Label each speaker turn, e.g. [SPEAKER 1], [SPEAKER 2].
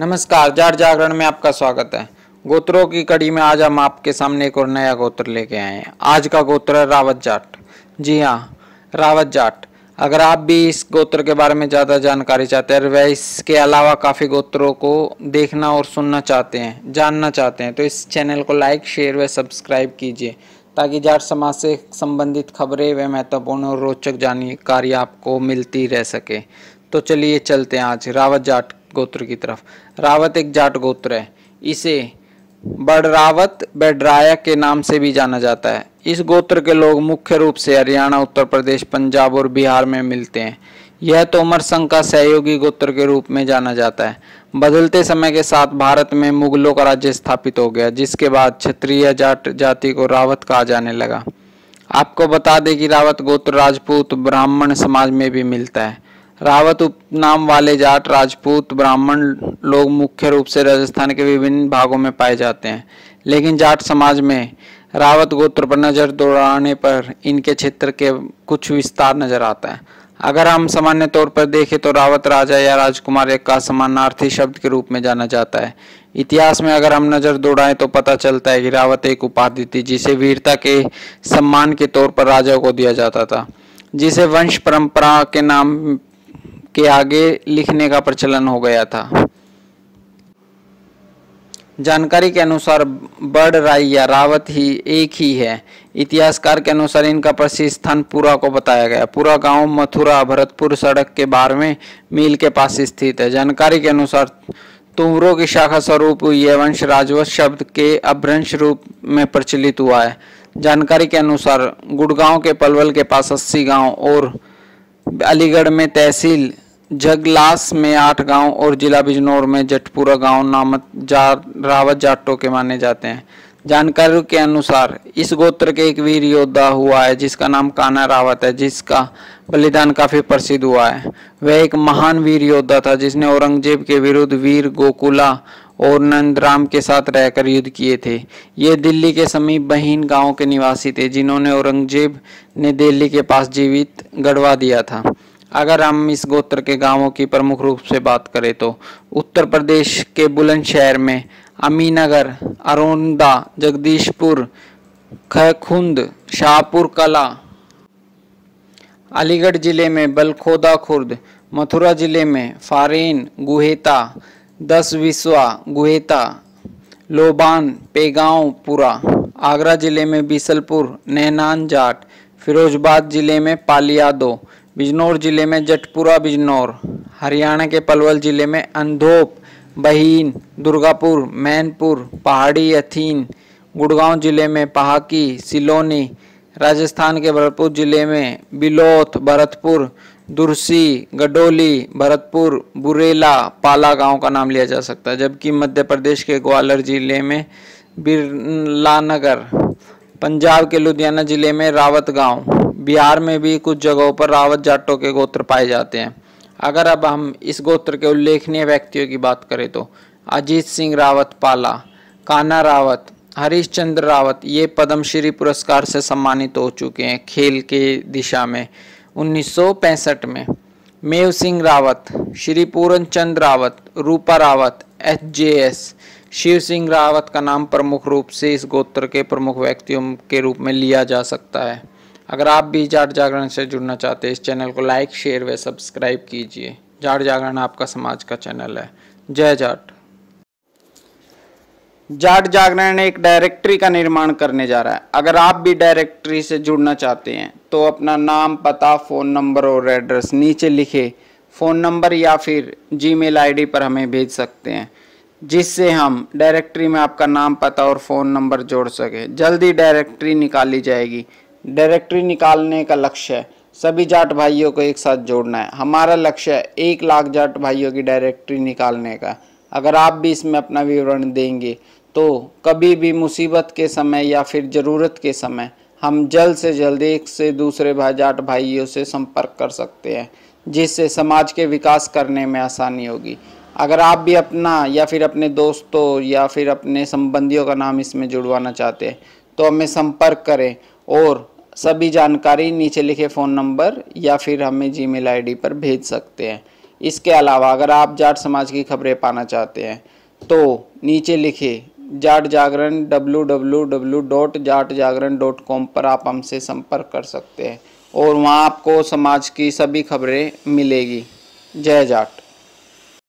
[SPEAKER 1] नमस्कार, जाट जागरण में आपका स्वागत है। गोत्रों की कड़ी में आज हम आपके सामने एक और नया गोत्र लेके आए हैं। आज का गोत्र है रावत जाट। जी हाँ, रावत जाट। अगर आप भी इस गोत्र के बारे में ज़्यादा जानकारी चाहते हैं और वह इसके अलावा काफ़ी गोत्रों को देखना और सुनना चाहते हैं, जानना चाहते हैं, तो इस चैनल को लाइक, शेयर व सब्सक्राइब कीजिए ताकि जाट समाज से संबंधित खबरें व महत्वपूर्ण और रोचक जानकारी आपको मिलती रह सके। तो चलिए चलते हैं आज रावत जाट गोत्र की तरफ। रावत एक जाट गोत्र है। इसे बड़रावत बेडराया के नाम से भी जाना जाता है। इस गोत्र के लोग मुख्य रूप से हरियाणा, उत्तर प्रदेश, पंजाब और बिहार में मिलते हैं। यह तोमर संघ का सहयोगी गोत्र के रूप में जाना जाता है। बदलते समय के साथ भारत में मुगलों का राज्य स्थापित हो गया, जिसके बाद क्षत्रिय जाट जाति को रावत कहा जाने लगा। आपको बता दें कि रावत गोत्र राजपूत ब्राह्मण समाज में भी मिलता है। रावत उपनाम वाले जाट राजपूत ब्राह्मण लोग मुख्य रूप से राजस्थान के विभिन्न भागों में पाए जाते हैं, लेकिन जाट समाज में रावत गोत्र पर नजर दौड़ाने पर इनके क्षेत्र के कुछ विस्तार नजर आता है। अगर हम सामान्य तौर पर देखें तो रावत राजा या राजकुमार का समानार्थी शब्द के रूप में जाना जाता है। इतिहास में अगर हम नजर दौड़ाएं तो पता चलता है कि रावत एक उपाधि थी जिसे वीरता के सम्मान के तौर पर राजा को दिया जाता था, जिसे वंश परंपरा के नाम के आगे लिखने का प्रचलन हो गया था। जानकारी के अनुसार बड़राई या रावत ही एक ही है। इतिहासकार के अनुसार इनका प्रसिद्ध स्थान पुरा को बताया गया। पुरा गांव मथुरा भरतपुर सड़क के 12वें मील के पास स्थित है। जानकारी के अनुसार तुंवरों की शाखा स्वरूप यह वंश राजवंश शब्द के अभ्रंश रूप में प्रचलित हुआ है। जानकारी के अनुसार गुड़गांव के पलवल के पास 80 गांव और अलीगढ़ में तहसील जगलास में 8 गांव और जिला बिजनौर में जटपुरा गांव नामक रावत जाटों के माने जाते हैं। जानकारी के अनुसार इस गोत्र के एक वीर योद्धा हुआ है जिसका नाम कान्हा रावत है, जिसका बलिदान काफी प्रसिद्ध हुआ है। वह एक महान वीर योद्धा था जिसने औरंगजेब के विरुद्ध वीर गोकुला और नंदराम के साथ रहकर युद्ध किए थे। ये दिल्ली के समीप बहीन गांव के निवासी थे जिन्होंने औरंगजेब ने दिल्ली के पास जीवित गड़वा दिया था। अगर हम इस गोत्र के गांवों की प्रमुख रूप से बात करें तो उत्तर प्रदेश के बुलंदशहर में अमीनगर, अरोंदा, जगदीशपुर, खैखुंद, शाहपुर कला, अलीगढ़ जिले में बलखोदा खुर्द, मथुरा जिले में फारेन, गुहेता, 10 विसवा, गुहेता, लोबान, पेगांव, पुरा, आगरा जिले में बीसलपुर, नैनान जाट, फिरोजबाद जिले में पालियादो, बिजनौर जिले में जटपुरा बिजनौर, हरियाणा के पलवल जिले में अंधोप, बहीन, दुर्गापुर, मैनपुर, पहाड़ी अथीन, गुड़गांव जिले में पहाकी, सिलोनी, राजस्थान के भरतपुर जिले में बिलोथ, भरतपुर, दुरसी, गडोली, भरतपुर, बुरेला, पाला गांव का नाम लिया जा सकता है। जबकि मध्य प्रदेश के ग्वालियर जिले में बिरलानगर, पंजाब के लुधियाना जिले में रावत गांव, बिहार में भी कुछ जगहों पर रावत जाटों के गोत्र पाए जाते हैं। अगर अब हम इस गोत्र के उल्लेखनीय व्यक्तियों की बात करें तो अजीत सिंह रावत पाला, कान्हा रावत, हरीशचंद्र रावत ये पद्मश्री पुरस्कार से सम्मानित हो चुके हैं खेल के दिशा में 1965 में। मेव सिंह रावत, श्री पूरन चंद रावत, रूपा रावत, एचजेएस, शिव सिंह रावत का नाम प्रमुख रूप से इस गोत्र के प्रमुख व्यक्तियों के रूप में लिया जा सकता है। अगर आप भी जाट जागरण से जुड़ना चाहते हैं इस चैनल को लाइक, शेयर व सब्सक्राइब कीजिए। जाट जागरण आपका समाज का चैनल है। जय जाट। जाट जागरण एक डायरेक्टरी का निर्माण करने जा रहा है। अगर आप भी डायरेक्टरी से जुड़ना चाहते हैं तो अपना नाम, पता, फ़ोन नंबर और एड्रेस नीचे लिखे फ़ोन नंबर या फिर जीमेल आईडी पर हमें भेज सकते हैं, जिससे हम डायरेक्टरी में आपका नाम, पता और फ़ोन नंबर जोड़ सकें। जल्दी डायरेक्टरी निकाली जाएगी। डायरेक्टरी निकालने का लक्ष्य है सभी जाट भाइयों को एक साथ जोड़ना है। हमारा लक्ष्य है 1 लाख जाट भाइयों की डायरेक्टरी निकालने का। अगर आप भी इसमें अपना विवरण देंगे तो कभी भी मुसीबत के समय या फिर ज़रूरत के समय हम जल्द से जल्द एक से दूसरे जाट भाइयों से संपर्क कर सकते हैं, जिससे समाज के विकास करने में आसानी होगी। अगर आप भी अपना या फिर अपने दोस्तों या फिर अपने संबंधियों का नाम इसमें जुड़वाना चाहते हैं तो हमें संपर्क करें और सभी जानकारी नीचे लिखे फ़ोन नंबर या फिर हमें जीमेल आईडी पर भेज सकते हैं। इसके अलावा अगर आप जाट समाज की खबरें पाना चाहते हैं तो नीचे लिखे जाट जागरण www.jatjagran.com पर आप हमसे संपर्क कर सकते हैं और वहाँ आपको समाज की सभी खबरें मिलेगी। जय जाट।